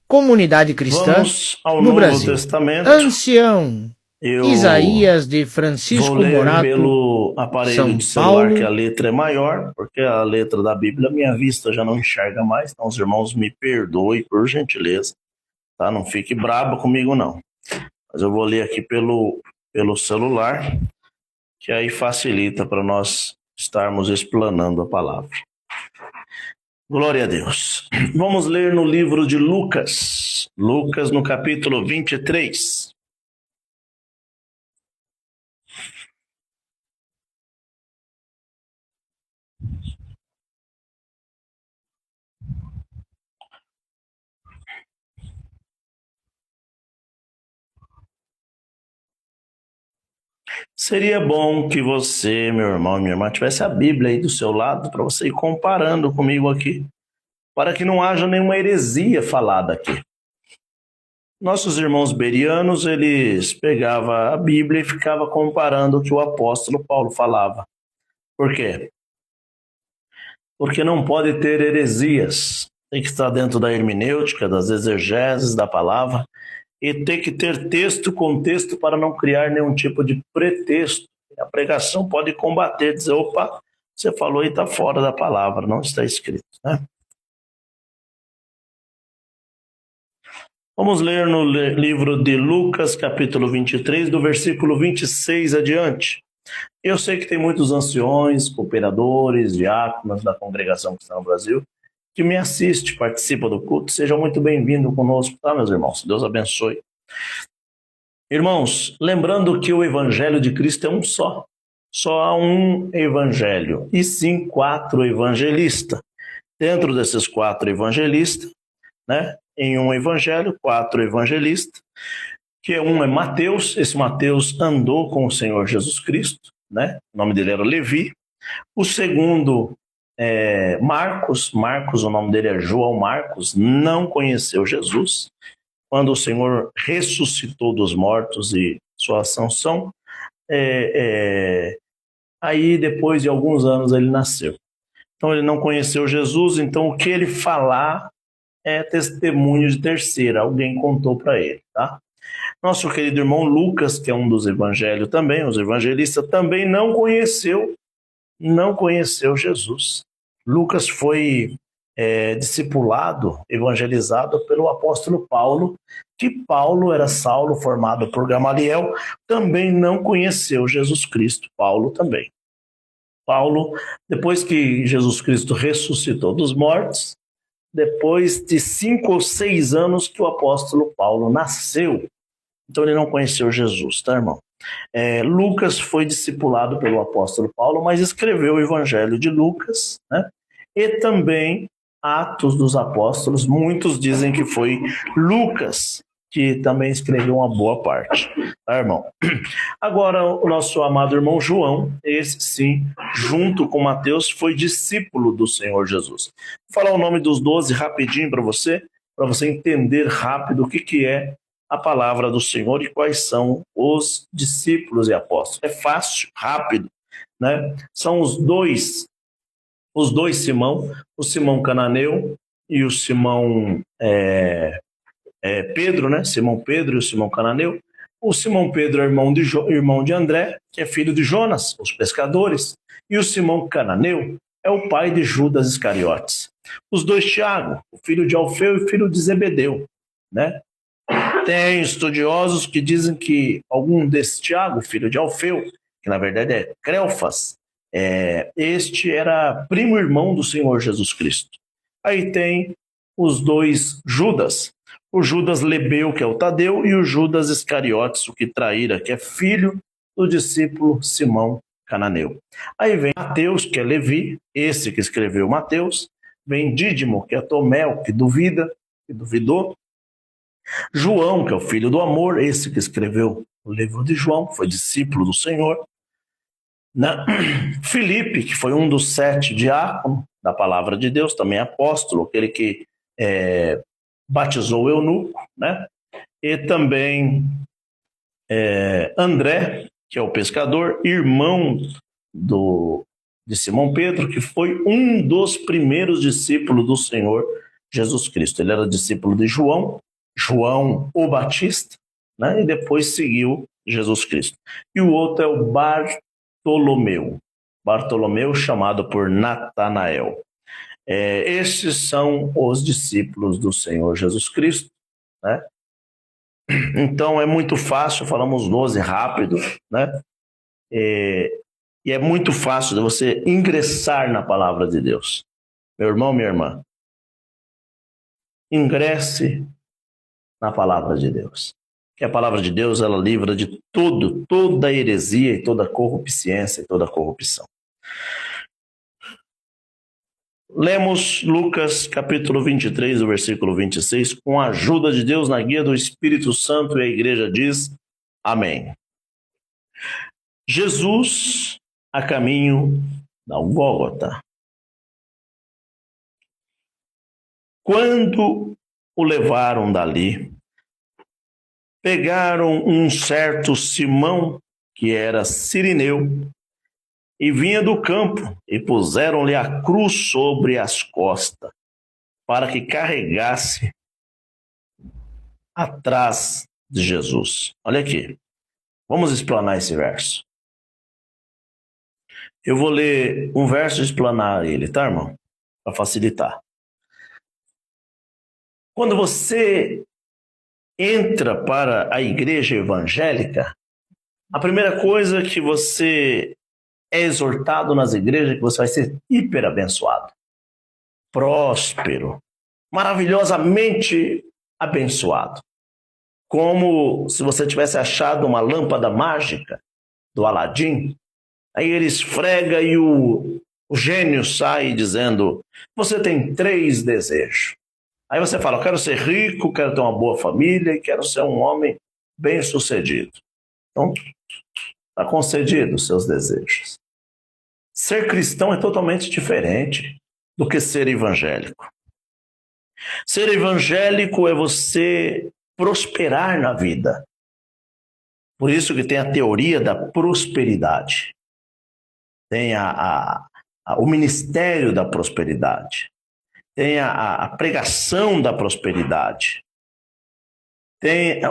Comunidade Cristã Vamos ao no Novo Brasil. Testamento. Ancião Eu Isaías de vou Francisco ler Morato, pelo aparelho São de celular, que a Paulo. letra é maior, porque a letra da Bíblia, minha vista já não enxerga mais. Então, os irmãos me perdoem, por gentileza, tá? Não fique brabo comigo, não. Mas eu vou ler aqui pelo celular, que aí facilita para nós estarmos explanando a palavra. Glória a Deus. Vamos ler no livro de Lucas. Lucas, no capítulo 23. Seria bom que você, meu irmão e minha irmã, tivesse a Bíblia aí do seu lado para você ir comparando comigo aqui, para que não haja nenhuma heresia falada aqui. Nossos irmãos berianos, eles pegavam a Bíblia e ficavam comparando o que o apóstolo Paulo falava. Por quê? Porque não pode ter heresias. Tem que estar dentro da hermenêutica, das exegeses da palavra, e tem que ter texto, contexto, para não criar nenhum tipo de pretexto. A pregação pode combater, dizer, opa, você falou e está fora da palavra, não está escrito, né? Vamos ler no livro de Lucas, capítulo 23, do versículo 26 adiante. Eu sei que tem muitos anciões, cooperadores, diáconos da congregação cristã no Brasil, que me assiste, participa do culto. Sejam muito bem-vindos conosco, tá, meus irmãos? Deus abençoe. Irmãos, lembrando que o evangelho de Cristo é um só. Só há um evangelho, e sim 4 evangelistas. Dentro desses 4 evangelistas, né, em um evangelho, 4 evangelistas, que um é Mateus. Esse Mateus andou com o Senhor Jesus Cristo, né? O nome dele era Levi. O segundo é Marcos. Marcos, o nome dele é João Marcos, não conheceu Jesus. Quando o Senhor ressuscitou dos mortos e sua ascensão, aí depois de alguns anos ele nasceu. Então ele não conheceu Jesus, então o que ele falar é testemunho de terceira, alguém contou para ele, tá? Nosso querido irmão Lucas, que é um dos evangelhos também, os evangelistas, também não conheceu Jesus. Lucas foi discipulado, evangelizado pelo apóstolo Paulo, que Paulo era Saulo, formado por Gamaliel, também não conheceu Jesus Cristo, Paulo também. Paulo, depois que Jesus Cristo ressuscitou dos mortos, depois de 5 ou 6 anos que o apóstolo Paulo nasceu, então ele não conheceu Jesus, tá, irmão? Lucas foi discipulado pelo apóstolo Paulo, mas escreveu o evangelho de Lucas, né? E também Atos dos Apóstolos. Muitos dizem que foi Lucas que também escreveu uma boa parte, tá, irmão? Agora, o nosso amado irmão João, esse sim, junto com Mateus, foi discípulo do Senhor Jesus. Vou falar o nome dos 12 rapidinho para você entender rápido o que é a palavra do Senhor e quais são os discípulos e apóstolos. É fácil, rápido, né? São os dois Simão, o Simão Cananeu e o Simão Pedro, né? Simão Pedro e o Simão Cananeu. O Simão Pedro é irmão de André, que é filho de Jonas, os pescadores. E o Simão Cananeu é o pai de Judas Iscariotes. Os 2 Tiago, o filho de Alfeu e filho de Zebedeu, né? Tem estudiosos que dizem que algum desse Tiago, filho de Alfeu, que na verdade é Cleofas, este era primo irmão do Senhor Jesus Cristo. Aí tem os 2 Judas, o Judas Lebeu, que é o Tadeu, e o Judas Iscariotes, o que traíra, que é filho do discípulo Simão Cananeu. Aí vem Mateus, que é Levi, esse que escreveu Mateus. Vem Dídimo, que é Tomé, que duvidou. João, que é o filho do amor, esse que escreveu o livro de João, foi discípulo do Senhor. Filipe, que foi um dos 7 diáconos da palavra de Deus, também apóstolo, aquele que batizou o eunuco, né? E também André, que é o pescador, irmão de Simão Pedro, que foi um dos primeiros discípulos do Senhor Jesus Cristo. Ele era discípulo de João, João o Batista, né? E depois seguiu Jesus Cristo. E o outro é o Bartolomeu. Bartolomeu, chamado por Natanael. Esses são os discípulos do Senhor Jesus Cristo, né? Então é muito fácil, falamos 12 rápido, né? E é muito fácil de você ingressar na palavra de Deus. Meu irmão, minha irmã, ingresse na palavra de Deus. Que a palavra de Deus, ela livra de toda heresia e toda corrupciência e toda corrupção. Lemos Lucas capítulo 23, o versículo 26, com a ajuda de Deus na guia do Espírito Santo, e a igreja diz, amém. Jesus a caminho da Gólgota. Quando o levaram dali, pegaram um certo Simão, que era sirineu, e vinha do campo, e puseram-lhe a cruz sobre as costas, para que carregasse atrás de Jesus. Olha aqui, vamos explanar esse verso. Eu vou ler um verso e explanar ele, tá, irmão? Para facilitar. Quando você entra para a igreja evangélica, a primeira coisa que você é exortado nas igrejas é que você vai ser hiper abençoado, próspero, maravilhosamente abençoado. Como se você tivesse achado uma lâmpada mágica do Aladim, aí ele esfrega e o gênio sai dizendo, você tem 3 desejos. Aí você fala, eu quero ser rico, quero ter uma boa família e quero ser um homem bem-sucedido. Então, está concedido os seus desejos. Ser cristão é totalmente diferente do que ser evangélico. Ser evangélico é você prosperar na vida. Por isso que tem a teoria da prosperidade. Tem o ministério da prosperidade. Tem a pregação da prosperidade. Tem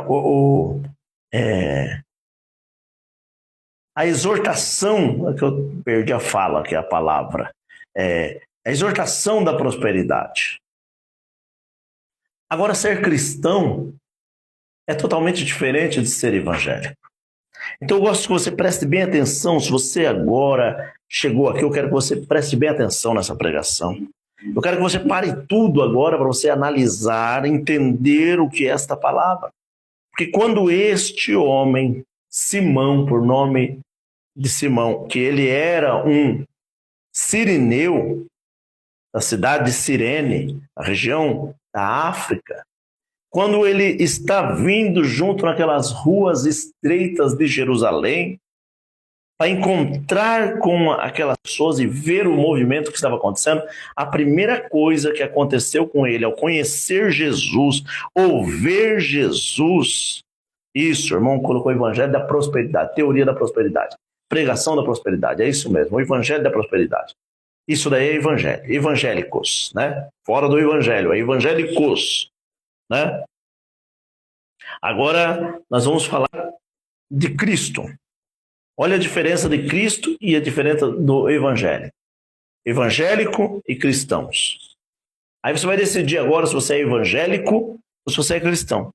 a exortação, é que eu perdi a fala, que é a palavra, a exortação da prosperidade. Agora, ser cristão é totalmente diferente de ser evangélico. Então, eu gosto que você preste bem atenção. Se você agora chegou aqui, eu quero que você preste bem atenção nessa pregação. Eu quero que você pare tudo agora para você analisar, entender o que é esta palavra. Porque quando este homem, Simão, por nome de Simão, que ele era um sirineu da cidade de Cirene, a região da África, quando ele está vindo junto naquelas ruas estreitas de Jerusalém, para encontrar com aquelas pessoas e ver o movimento que estava acontecendo, a primeira coisa que aconteceu com ele, ao conhecer Jesus, ou ver Jesus, isso, irmão, colocou o evangelho da prosperidade, teoria da prosperidade, pregação da prosperidade, é isso mesmo, o evangelho da prosperidade. Isso daí é evangelho, evangélicos, né? Fora do evangelho, é evangélicos, né? Agora nós vamos falar de Cristo. Olha a diferença de Cristo e a diferença do evangelho. Evangélico e cristãos. Aí você vai decidir agora se você é evangélico ou se você é cristão.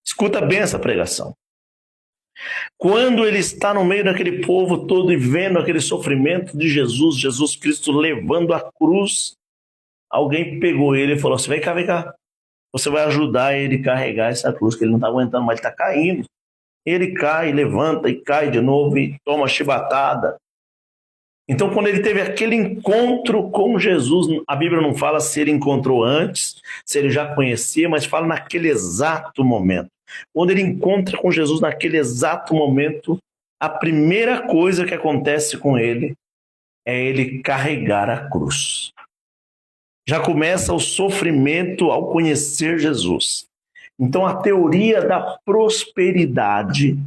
Escuta bem essa pregação. Quando ele está no meio daquele povo todo e vendo aquele sofrimento de Jesus, Jesus Cristo levando a cruz, alguém pegou ele e falou assim, vem cá. Você vai ajudar ele a carregar essa cruz, que ele não está aguentando, mas ele está caindo. Ele cai, levanta e cai de novo e toma chibatada. Então, quando ele teve aquele encontro com Jesus, a Bíblia não fala se ele encontrou antes, se ele já conhecia, mas fala naquele exato momento. Quando ele encontra com Jesus naquele exato momento, a primeira coisa que acontece com ele é ele carregar a cruz. Já começa o sofrimento ao conhecer Jesus. Então, a teoria da prosperidade,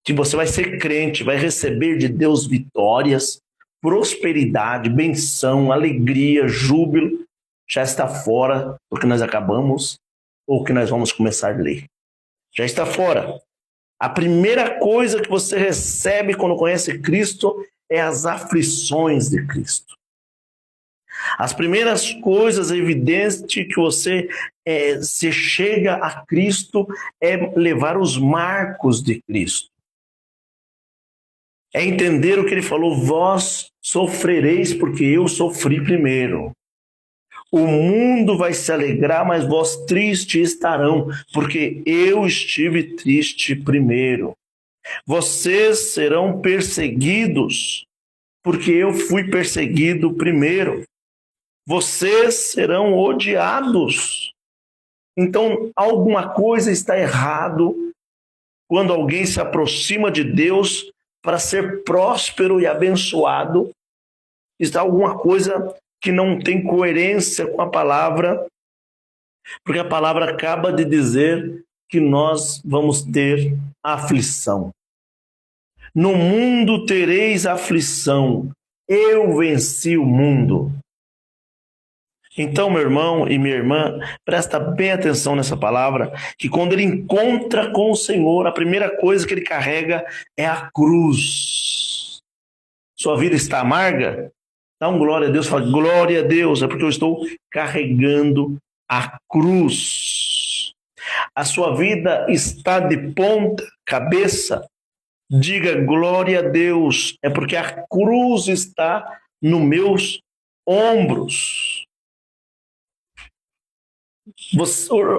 que você vai ser crente, vai receber de Deus vitórias, prosperidade, benção, alegria, júbilo, já está fora do que nós acabamos ou que nós vamos começar a ler. Já está fora. A primeira coisa que você recebe quando conhece Cristo é as aflições de Cristo. As primeiras coisas evidentes que você se chega a Cristo é levar os marcos de Cristo. É entender o que ele falou, vós sofrereis porque eu sofri primeiro. O mundo vai se alegrar, mas vós tristes estarão, porque eu estive triste primeiro. Vocês serão perseguidos, porque eu fui perseguido primeiro. Vocês serão odiados. Então, alguma coisa está errado quando alguém se aproxima de Deus para ser próspero e abençoado. Está alguma coisa que não tem coerência com a palavra, porque a palavra acaba de dizer que nós vamos ter aflição. No mundo tereis aflição, eu venci o mundo. Então, meu irmão e minha irmã, presta bem atenção nessa palavra, que quando ele encontra com o Senhor, a primeira coisa que ele carrega é a cruz. Sua vida está amarga? Dá um glória a Deus, fala glória a Deus, é porque eu estou carregando a cruz. A sua vida está de ponta cabeça? Diga glória a Deus, é porque a cruz está nos meus ombros.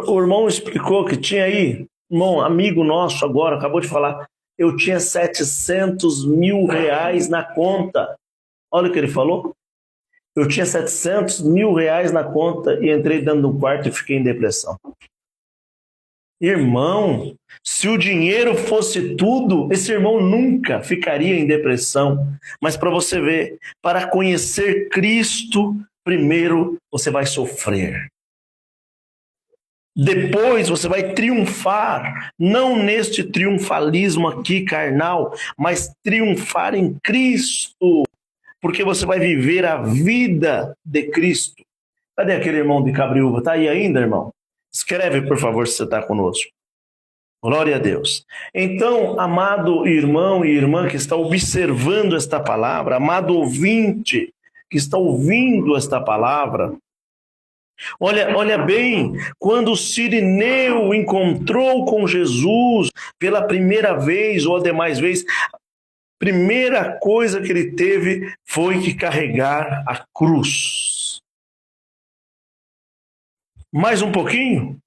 O irmão explicou que tinha aí, irmão, amigo nosso agora, acabou de falar, eu tinha 700 mil reais na conta. Olha o que ele falou. Eu tinha 700 mil reais na conta e entrei dentro do quarto e fiquei em depressão. Irmão, se o dinheiro fosse tudo, esse irmão nunca ficaria em depressão. Mas para você ver, para conhecer Cristo, primeiro você vai sofrer. Depois você vai triunfar, não neste triunfalismo aqui carnal, mas triunfar em Cristo, porque você vai viver a vida de Cristo. Cadê aquele irmão de Cabriúva? Está aí ainda, irmão? Escreve, por favor, se você está conosco. Glória a Deus. Então, amado irmão e irmã que está observando esta palavra, amado ouvinte que está ouvindo esta palavra, olha bem, quando o Cirineu encontrou com Jesus pela primeira vez ou a demais vez, a primeira coisa que ele teve foi que carregar a cruz. Mais um pouquinho.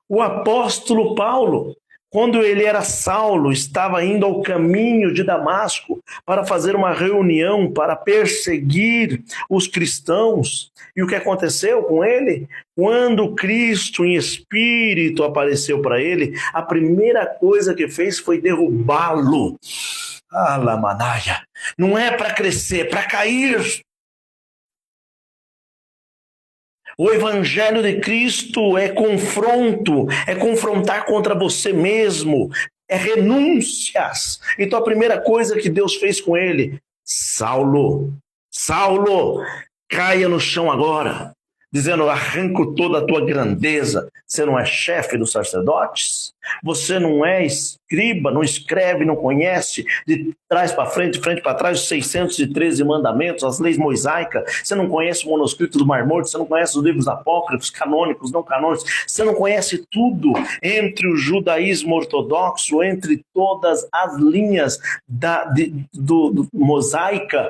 O apóstolo Paulo, quando ele era Saulo, estava indo ao caminho de Damasco para fazer uma reunião para perseguir os cristãos. E o que aconteceu com ele? Quando Cristo em espírito apareceu para ele, a primeira coisa que fez foi derrubá-lo. Alamanaia. Não é para crescer, é para cair. O evangelho de Cristo é confronto, é confrontar contra você mesmo, é renúncias. Então a primeira coisa que Deus fez com ele, Saulo, caia no chão agora, dizendo, arranco toda a tua grandeza. Você não é chefe dos sacerdotes? Você não é escriba, não escreve, não conhece de trás para frente, frente para trás, os 613 mandamentos, as leis mosaicas? Você não conhece o manuscrito do Mar Morto? Você não conhece os livros apócrifos, canônicos, não canônicos? Você não conhece tudo entre o judaísmo ortodoxo, entre todas as linhas do mosaica,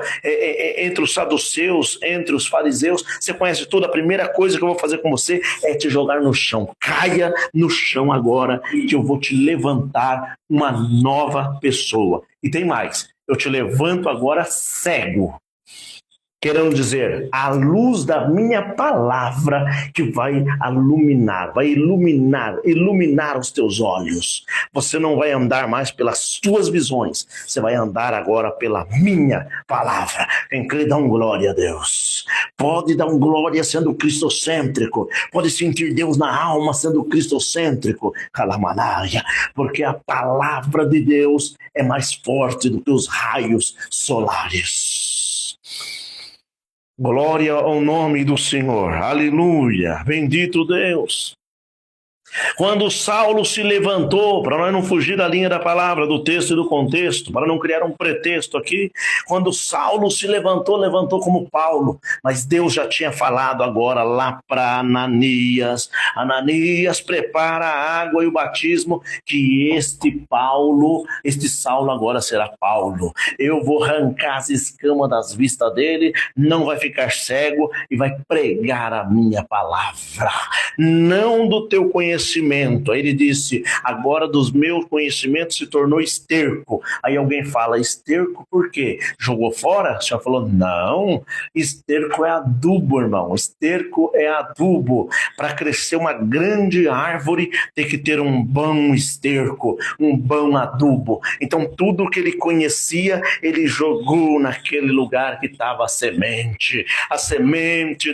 entre os saduceus, entre os fariseus? Você conhece tudo? A primeira coisa que eu vou fazer com você é te jogar no chão. Caia no chão agora, que eu vou te levantar uma nova pessoa. E tem mais, eu te levanto agora cego. Querendo dizer, a luz da minha palavra que vai iluminar os teus olhos. Você não vai andar mais pelas tuas visões, você vai andar agora pela minha palavra. Quem crê, dá um glória a Deus. Pode dar um glória sendo cristocêntrico, pode sentir Deus na alma sendo cristocêntrico, calamanaia, porque a palavra de Deus é mais forte do que os raios solares. Glória ao nome do Senhor. Aleluia. Bendito Deus. Quando Saulo se levantou, para nós não fugir da linha da palavra, do texto e do contexto, para não criar um pretexto aqui, quando Saulo se levantou, levantou como Paulo, mas Deus já tinha falado agora lá para Ananias: Ananias, prepara a água e o batismo, que este Saulo agora será Paulo. Eu vou arrancar as escamas das vistas dele, não vai ficar cego e vai pregar a minha palavra, não do teu conhecimento. Aí ele disse: agora dos meus conhecimentos se tornou esterco. Aí alguém fala: esterco por quê? Jogou fora? O senhor falou: não, esterco é adubo, irmão. Esterco é adubo. Para crescer uma grande árvore tem que ter um bom esterco, um bom adubo. Então tudo que ele conhecia, ele jogou naquele lugar que estava a semente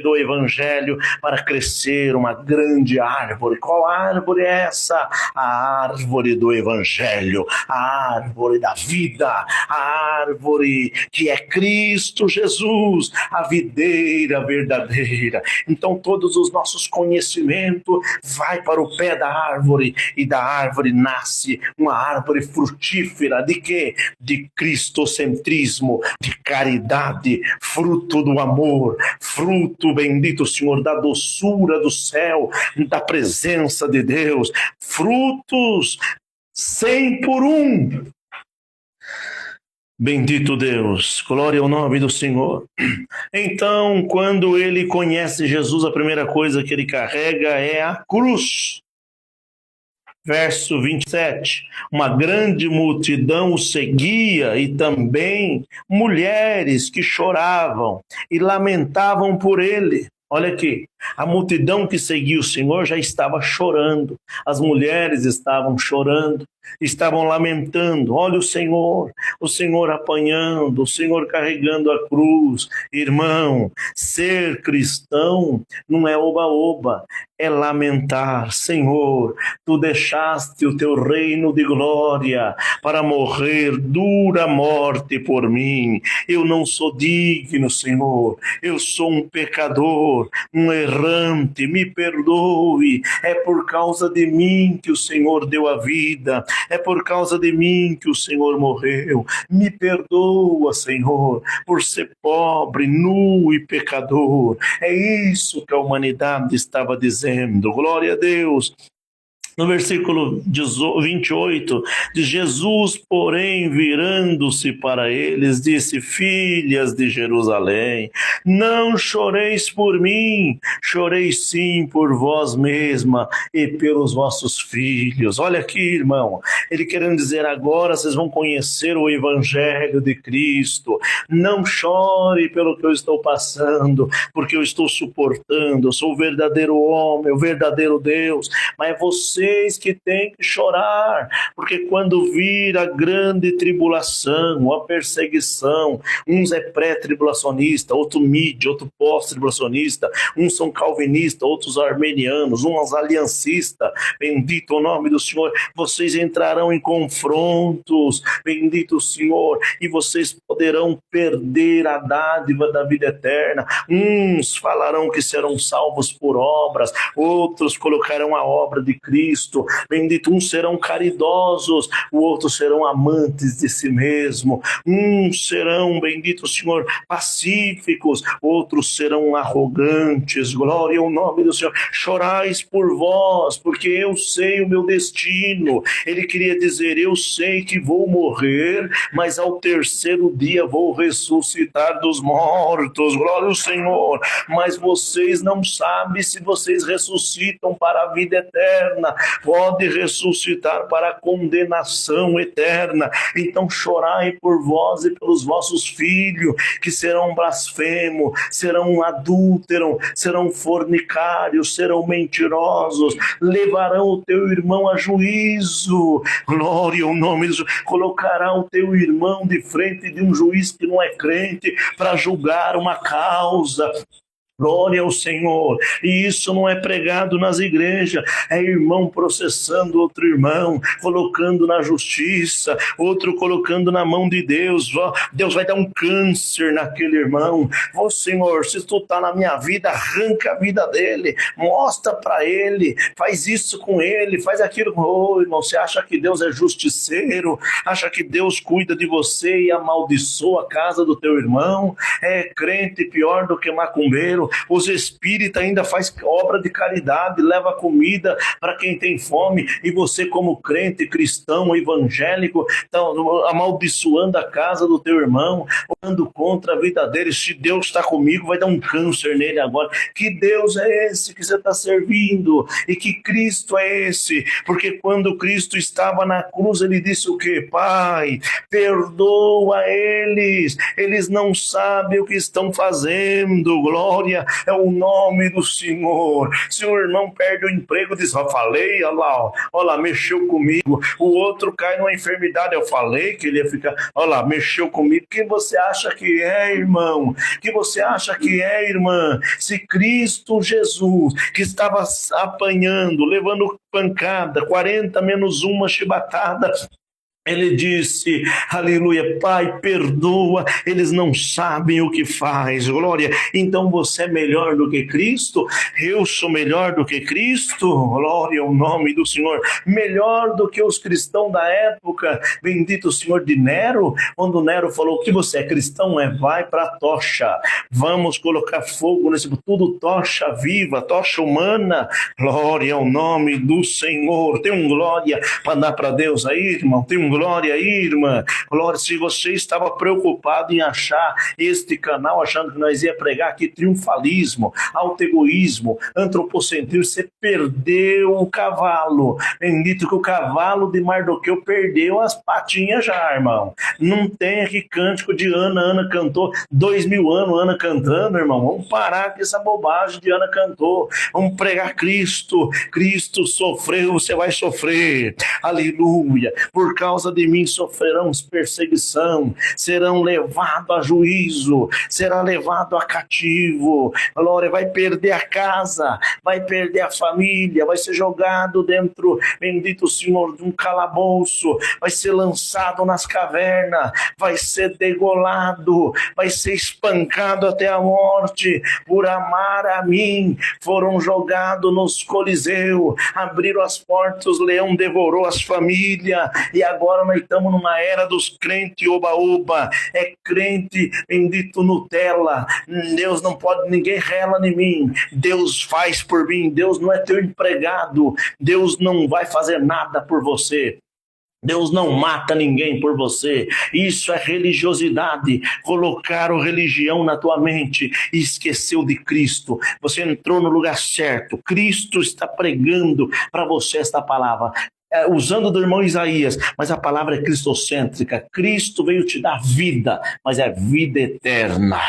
do evangelho, para crescer uma grande árvore. Qual árvore é essa? A árvore do evangelho, a árvore da vida, a árvore que é Cristo Jesus, a videira verdadeira. Então todos os nossos conhecimentos vai para o pé da árvore, e da árvore nasce uma árvore frutífera. De quê? De cristocentrismo, de caridade, fruto do amor, fruto, bendito Senhor, da doçura do céu, da presença de Deus, frutos 100 por 1. Bendito Deus, glória ao nome do Senhor. Então, quando ele conhece Jesus, a primeira coisa que ele carrega é a cruz. Verso 27, uma grande multidão o seguia, e também mulheres que choravam e lamentavam por ele. Olha aqui, a multidão que seguia o Senhor já estava chorando, as mulheres estavam chorando, estavam lamentando. Olha o Senhor apanhando, o Senhor carregando a cruz. Irmão, ser cristão não é oba-oba, é lamentar. Senhor, tu deixaste o teu reino de glória para morrer dura morte por mim. Eu não sou digno, Senhor, eu sou um pecador, um errante, me perdoe. É por causa de mim que o Senhor deu a vida, é por causa de mim que o Senhor morreu. Me perdoa, Senhor, por ser pobre, nu e pecador. É isso que a humanidade estava dizendo. Glória a Deus. No versículo 28, diz: Jesus, porém, virando-se para eles, disse: filhas de Jerusalém, não choreis por mim, choreis sim por vós mesma e pelos vossos filhos. Olha aqui, irmão, ele querendo dizer: agora vocês vão conhecer o evangelho de Cristo. Não chore pelo que eu estou passando, porque eu estou suportando. Eu sou o verdadeiro homem, o verdadeiro Deus, mas vocês que têm que chorar, porque quando vir a grande tribulação, a perseguição, uns é pré-tribulacionista, outro mídia, outro pós-tribulacionista, uns são calvinistas, outros armenianos, uns aliancistas. Bendito o nome do Senhor. Vocês entrarão em confrontos, bendito o Senhor, e vocês poderão perder a dádiva da vida eterna. Uns falarão que serão salvos por obras, outros colocarão a obra de Cristo. Bendito, uns serão caridosos, outros serão amantes de si mesmo. Uns serão, bendito o Senhor, pacíficos, outros serão arrogantes. Glória ao nome do Senhor. Chorais por vós, porque eu sei o meu destino. Ele queria dizer: eu sei que vou morrer, mas ao terceiro dia vou ressuscitar dos mortos. Glória ao Senhor. Mas vocês não sabem se vocês ressuscitam para a vida eterna, pode ressuscitar para a condenação eterna. Então chorai por vós e pelos vossos filhos, que serão blasfemos, serão adúlteros, serão fornicários, serão mentirosos, levarão o teu irmão a juízo. Glória ao nome de Jesus. Colocará o teu irmão de frente de um juiz que não é crente, para julgar uma causa. Glória ao Senhor. E isso não é pregado nas igrejas. É irmão processando outro irmão, colocando na justiça, outro colocando na mão de Deus. Deus vai dar um câncer naquele irmão. Ô Senhor, se tu está na minha vida, arranca a vida dele, mostra para ele, faz isso com ele, faz aquilo. Ô irmão, você acha que Deus é justiceiro? Acha que Deus cuida de você e amaldiçoa a casa do teu irmão? É crente pior do que macumbeiro. Os espíritas ainda faz obra de caridade, leva comida para quem tem fome, e você como crente, cristão, evangélico, está amaldiçoando a casa do teu irmão, orando contra a vida dele. Se Deus está comigo, vai dar um câncer nele agora. Que Deus é esse que você está servindo? E que Cristo é esse? Porque quando Cristo estava na cruz, ele disse o quê? Pai, perdoa eles não sabem o que estão fazendo. Glória é o nome do Senhor. Se o irmão perde o emprego, diz, falei, olha lá, mexeu comigo. O outro cai numa enfermidade, eu falei que ele ia ficar, olha lá, mexeu comigo. Quem você acha que é, irmão? Quem você acha que é, irmã? Se Cristo Jesus, que estava apanhando, levando pancada, 40 menos uma chibatada, ele disse, aleluia, Pai, perdoa, eles não sabem o que faz, glória. Então você é melhor do que Cristo? Eu sou melhor do que Cristo? Glória ao nome do Senhor. Melhor do que os cristãos da época, bendito o Senhor de Nero, quando Nero falou que você é cristão, vai para a tocha, vamos colocar fogo nesse, tudo tocha viva, tocha humana. Glória ao nome do Senhor. Tem um glória para dar para Deus aí, irmão? Tem um glória aí, irmã. Glória, se você estava preocupado em achar este canal, achando que nós ia pregar aqui triunfalismo, autoegoísmo, antropocentrismo, você perdeu o cavalo. Bendito que o cavalo de Mardoqueu perdeu as patinhas já, irmão. Não tem aqui cântico de Ana cantou, 2000 anos Ana cantando, irmão. Vamos parar com essa bobagem de Ana cantou. Vamos pregar Cristo. Cristo sofreu, você vai sofrer. Aleluia. Por causa de mim sofrerão perseguição, serão levados a juízo, será levado a cativo. Glória, vai perder a casa, vai perder a família, vai ser jogado dentro, bendito Senhor, de um calabouço, vai ser lançado nas cavernas, vai ser degolado, vai ser espancado até a morte. Por amar a mim, foram jogados nos coliseus, abriram as portas, o leão devorou as famílias, e agora nós estamos numa era dos crentes oba-oba, é crente bendito Nutella. Deus não pode, ninguém rela em mim, Deus faz por mim. Deus não é teu empregado, Deus não vai fazer nada por você. Deus não mata ninguém por você. Isso é religiosidade. Colocaram religião na tua mente e esqueceu de Cristo. Você entrou no lugar certo. Cristo está pregando para você esta palavra. Usando do irmão Isaías, mas a palavra é cristocêntrica. Cristo veio te dar vida, mas é vida eterna.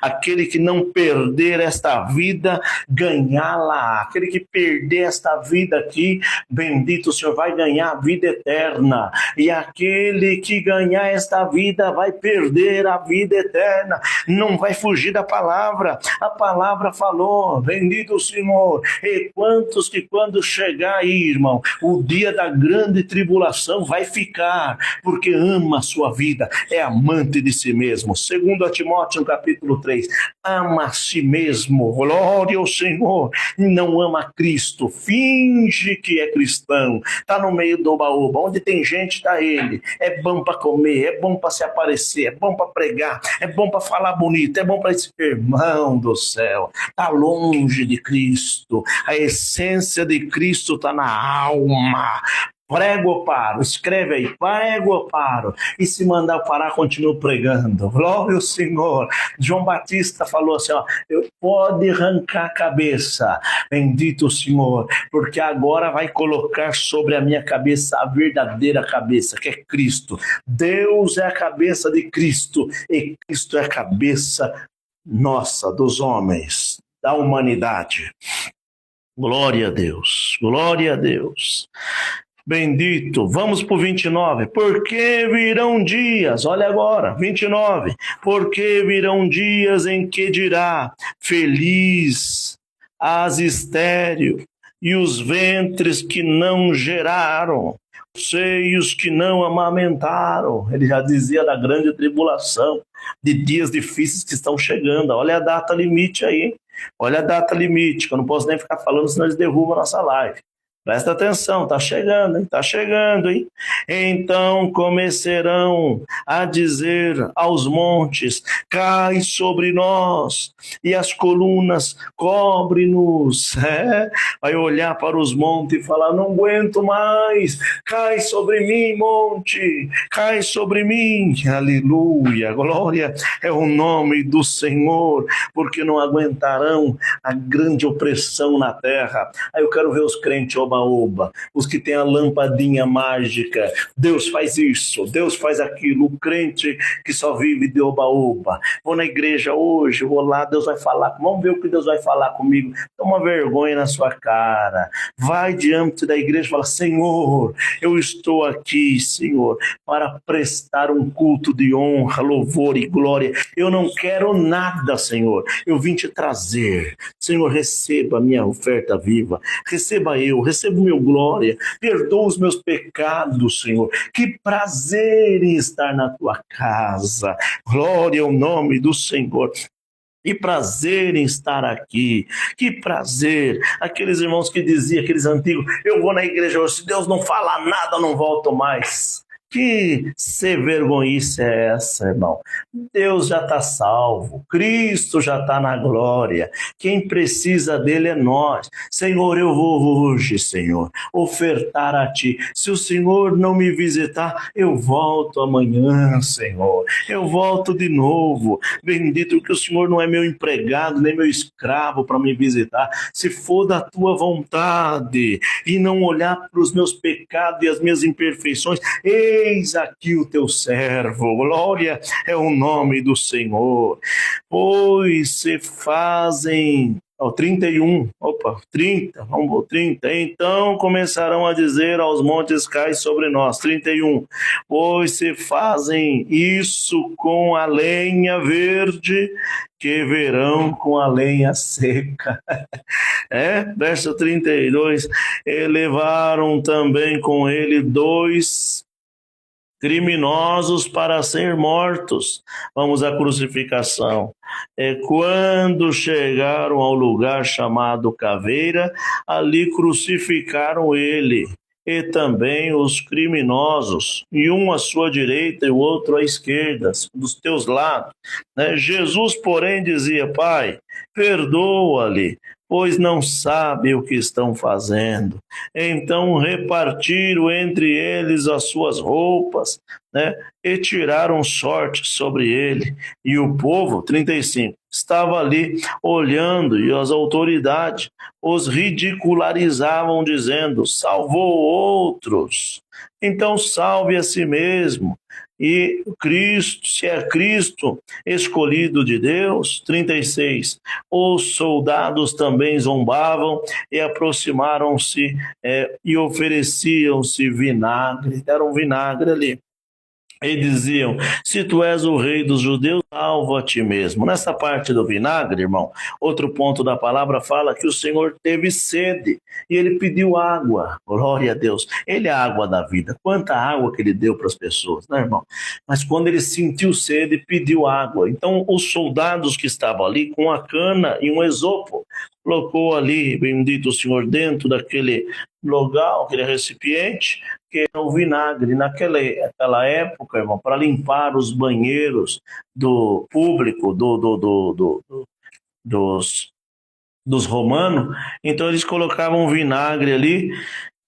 Aquele que não perder esta vida, ganhá-la. Aquele que perder esta vida aqui, bendito o Senhor, vai ganhar a vida eterna. E aquele que ganhar esta vida, vai perder a vida eterna. Não vai fugir da palavra. A palavra falou, bendito o Senhor. E quantos que quando chegar aí, irmão, o dia da grande tribulação vai ficar, porque ama a sua vida, é amante de si mesmo. Segundo a Timóteo, capítulo 3, ama a si mesmo, glória ao Senhor, não ama Cristo, finge que é cristão, está no meio do oba-oba, onde tem gente está ele, é bom para comer, é bom para se aparecer, é bom para pregar, é bom para falar bonito, é bom para esse irmão do céu, está longe de Cristo, a essência de Cristo está na alma. Prego ou paro, escreve aí, prego ou paro, e se mandar parar, continuo pregando, glória ao Senhor. João Batista falou assim, pode arrancar a cabeça, bendito o Senhor, porque agora vai colocar sobre a minha cabeça a verdadeira cabeça, que é Cristo. Deus é a cabeça de Cristo, e Cristo é a cabeça nossa, dos homens, da humanidade. Glória a Deus, glória a Deus. Bendito. Vamos para o 29. Porque virão dias, olha agora, 29. Porque virão dias em que dirá: feliz as estéril e os ventres que não geraram, os seios que não amamentaram. Ele já dizia da grande tribulação, de dias difíceis que estão chegando. Olha a data limite aí. Olha a data limite, que eu não posso nem ficar falando, senão eles derrubam a nossa live. Presta atenção, tá chegando, hein? Tá chegando, hein? Então começarão a dizer aos montes: cai sobre nós, e as colunas cobre-nos. Vai olhar para os montes e falar: não aguento mais, cai sobre mim, monte, cai sobre mim. Aleluia, glória é o nome do Senhor, porque não aguentarão a grande opressão na terra. Aí eu quero ver os crentes oba-oba, os que têm a lampadinha mágica. Deus faz isso, Deus faz aquilo. O crente que só vive de oba-oba. Vou na igreja hoje, vou lá, Deus vai falar. Vamos ver o que Deus vai falar comigo. Toma vergonha na sua cara. Vai diante da igreja e fala: Senhor, eu estou aqui, Senhor, para prestar um culto de honra, louvor e glória. Eu não quero nada, Senhor. Eu vim te trazer. Senhor, receba a minha oferta viva. Receba receba meu glória, perdoa os meus pecados, Senhor. Que prazer em estar na tua casa. Glória ao nome do Senhor. Que prazer em estar aqui, que prazer. Aqueles irmãos que diziam, aqueles antigos: eu vou na igreja hoje, se Deus não falar nada, eu não volto mais. Que sem vergonhice é essa, irmão? Deus já está salvo, Cristo já está na glória, quem precisa dele é nós. Senhor, eu vou hoje, Senhor, ofertar a ti. Se o Senhor não me visitar, eu volto amanhã, Senhor, eu volto de novo. Bendito que o Senhor não é meu empregado, nem meu escravo para me visitar. Se for da tua vontade e não olhar para os meus pecados e as minhas imperfeições, eis aqui o teu servo. Glória é o nome do Senhor. Pois se fazem... 31, 30, vamos por 30. Então começarão a dizer aos montes: cai sobre nós. 31. Pois se fazem isso com a lenha verde, que verão com a lenha seca. Verso 32. E levaram também com ele 2 criminosos para ser mortos. Vamos à crucificação. Quando chegaram ao lugar chamado Caveira, ali crucificaram ele e também os criminosos, e um à sua direita e o outro à esquerda, dos teus lados. Jesus, porém, dizia: Pai, perdoa-lhe, pois não sabem o que estão fazendo. Então repartiram entre eles as suas roupas, e tiraram sorte sobre ele. E o povo, 35, estava ali olhando, e as autoridades os ridicularizavam, dizendo: salvou outros, então salve a si mesmo. E Cristo, se é Cristo, escolhido de Deus. 36. Os soldados também zombavam e aproximaram-se e ofereciam-se vinagre. Deram vinagre ali. E diziam: se tu és o rei dos judeus, salva a ti mesmo. Nessa parte do vinagre, irmão, outro ponto da palavra fala que o Senhor teve sede e ele pediu água. Glória a Deus. Ele é a água da vida. Quanta água que ele deu para as pessoas, né, irmão? Mas quando ele sentiu sede, pediu água. Então os soldados que estavam ali com a cana e um esopo, colocou ali, bendito o Senhor, dentro daquele lugar, aquele recipiente, que é o vinagre. Naquela época, irmão, para limpar os banheiros do público, dos romanos, então eles colocavam vinagre ali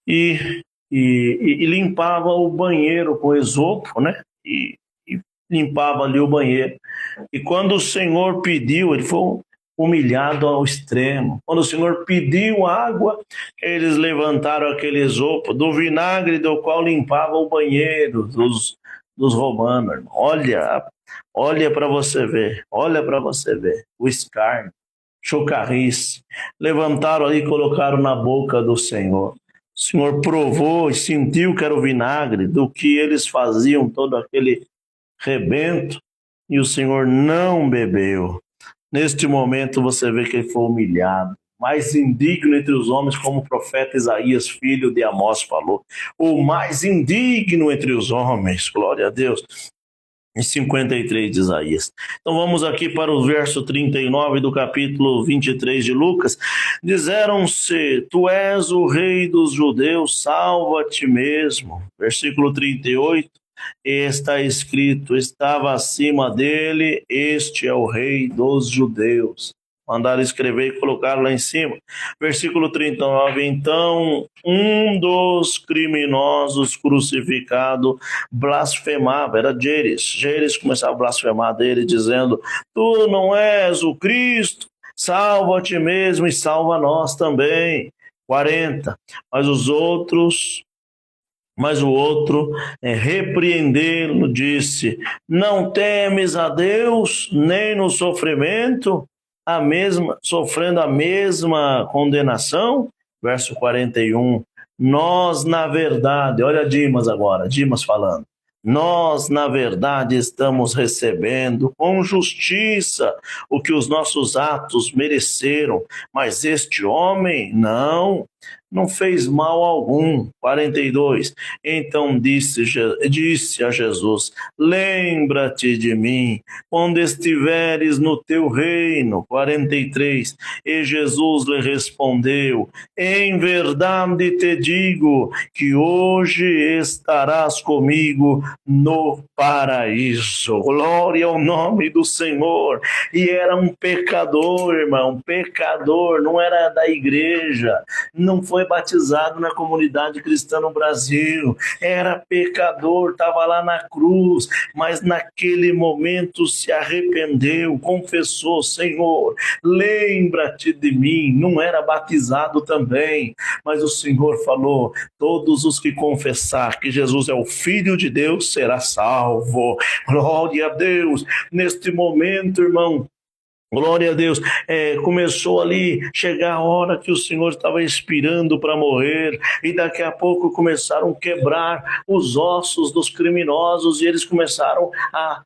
e limpava o banheiro com esopo, né? E limpava ali o banheiro. E quando o Senhor pediu, ele foi humilhado ao extremo. Quando o Senhor pediu água, eles levantaram aquele esopo do vinagre do qual limpava o banheiro dos romanos. Olha para você ver, o escárnio, chocarrice. Levantaram ali e colocaram na boca do Senhor. Senhor provou e sentiu que era o vinagre do que eles faziam, todo aquele rebento, e o Senhor não bebeu. Neste momento você vê que ele foi humilhado, mais indigno entre os homens, como o profeta Isaías, filho de Amós, falou. O mais indigno entre os homens, glória a Deus. Em 53 de Isaías. Então vamos aqui para o verso 39 do capítulo 23 de Lucas. Disseram-se, tu és o rei dos judeus, salva a ti mesmo. Versículo 38, está escrito, estava acima dele, este é o rei dos judeus. Mandaram escrever e colocar lá em cima. Versículo 39, então um dos criminosos crucificado blasfemava, era Jeres. Jeres começava a blasfemar dele, dizendo, tu não és o Cristo, salva a ti mesmo e salva nós também. 40, mas o outro, repreendendo, disse, não temes a Deus, nem no sofrimento, sofrendo a mesma condenação? Verso 41, nós na verdade, olha Dimas agora, Dimas falando, nós na verdade estamos recebendo com justiça o que os nossos atos mereceram, mas este homem não fez mal algum. 42, então disse a Jesus, lembra-te de mim, quando estiveres no teu reino. 43, e Jesus lhe respondeu, em verdade te digo, que hoje estarás comigo no paraíso. Glória ao nome do Senhor. E era um pecador, irmão, pecador, não era da igreja, não foi batizado na comunidade cristã no Brasil, era pecador, estava lá na cruz, mas naquele momento se arrependeu, confessou, Senhor, lembra-te de mim, não era batizado também, mas o Senhor falou, todos os que confessar que Jesus é o Filho de Deus será salvo. Glória a Deus. Neste momento, irmão, glória a Deus, começou ali, chegar a hora que o Senhor estava expirando para morrer, e daqui a pouco começaram a quebrar os ossos dos criminosos, e eles começaram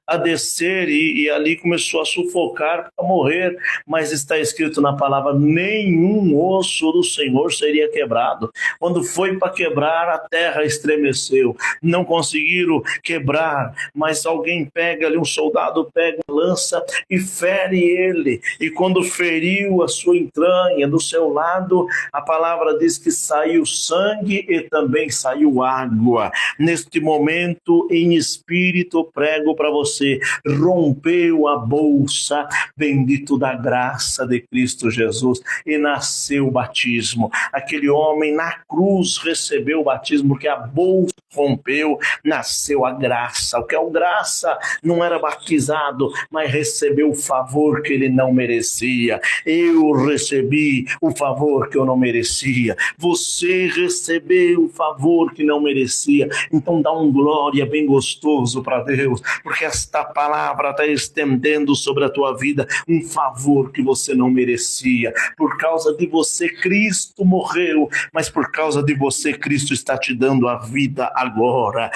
a descer, e ali começou a sufocar para morrer, mas está escrito na palavra, nenhum osso do Senhor seria quebrado. Quando foi para quebrar, a terra estremeceu, não conseguiram quebrar, mas alguém pega ali, um soldado pega uma lança e fere ele, e quando feriu a sua entranha do seu lado, a palavra diz que saiu sangue e também saiu água. Neste momento, em espírito, prego para você, rompeu a bolsa, bendito da graça de Cristo Jesus, e nasceu o batismo. Aquele homem na cruz recebeu o batismo, porque a bolsa rompeu, nasceu a graça. O que é o graça? Não era batizado, mas recebeu o favor que ele não merecia. Eu recebi o favor que eu não merecia. Você recebeu o favor que não merecia. Então dá um glória bem gostoso para Deus, porque esta palavra está estendendo sobre a tua vida um favor que você não merecia. Por causa de você, Cristo morreu, mas por causa de você, Cristo está te dando a vida agora.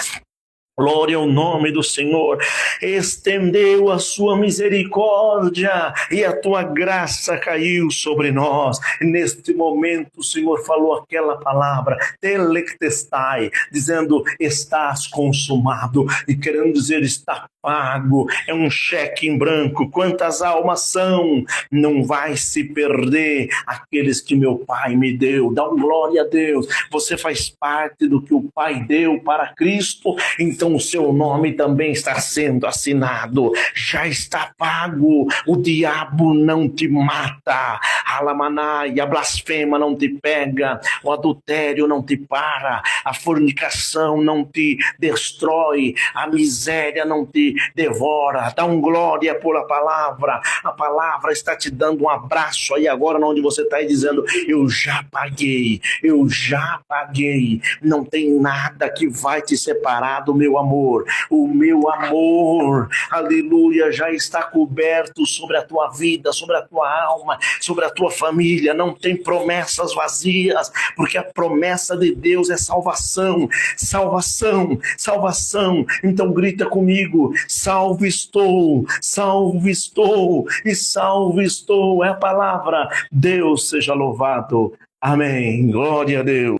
Glória ao nome do Senhor, estendeu a sua misericórdia e a tua graça caiu sobre nós. Neste momento o Senhor falou aquela palavra, telectestai, dizendo estás consumado, e querendo dizer está pago, é um cheque em branco. Quantas almas são? Não vai se perder aqueles que meu Pai me deu. Dá glória a Deus, você faz parte do que o Pai deu para Cristo, então o seu nome também está sendo assinado, já está pago. O diabo não te mata, a blasfema não te pega, o adultério não te para, a fornicação não te destrói, a miséria não te devora. Dá glória por a palavra está te dando um abraço aí agora onde você está, e dizendo, eu já paguei, não tem nada que vai te separar do meu meu amor, aleluia, já está coberto sobre a tua vida, sobre a tua alma, sobre a tua família. Não tem promessas vazias, porque a promessa de Deus é salvação, salvação, salvação. Então grita comigo: salvo estou, e salvo estou. É a palavra. Deus seja louvado. Amém. Glória a Deus.